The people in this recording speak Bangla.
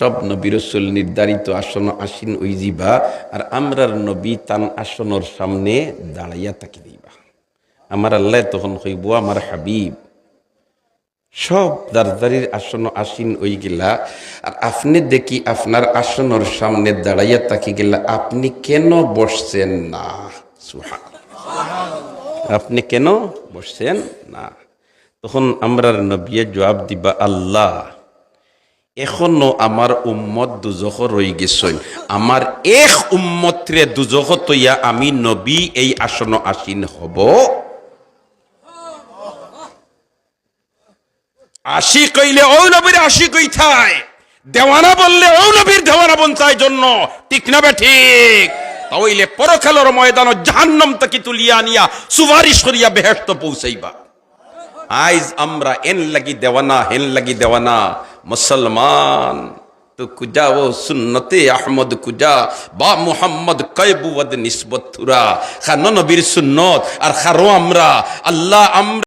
সব নবী রাসূল নির্ধারিত আসন আসীন ওই যাইবা, আর আমরার নবী তান আসনের সামনে দাঁড়াইয়া তাকি দিবা। আমার আল্লাহ তখন কইব, আমার হাবিব সব দারদারির আসন আসীন ওই গেলা, আর আপনি দেখি আপনার আসনের সামনে দাঁড়াইয়া তাকি গেলা, আপনি কেন বসছেন না? সুবহানাল্লাহ। আপনি কেন বসছেন না? তখন আমরার নবী জবাব দিবা, আল্লাহ এখনো আমার উম্মত দুজখ রই গেছেন, আমার এক উম্মত রে দুজখ তৈয়া আমি নবী এই আসন আসীন হব। আশিক হইলে ও নবীর আশিক হইতায়, দেওয়ানা বললে ও নবীর দেওয়ানা বনতায় জন্য, ঠিক না বে ঠিক? তাইলে পরকালের ময়দান জাহান্নাম থেকে তুলিয়া আনিয়া সুপারিশ করিয়া বেহেশত পৌঁছাইবা। আইজ আমরা এন লাগি দেওয়ানা, হেন লাগি দেওয়ানা। মুসলমান তো কুজা ও সুন্নতে আহমদ কুজা বা মুহাম্মদ কয়বুদ নিসবত থুরা, খানো নবীর সুন্নত আর খারো আমরা আল্লাহ আমরা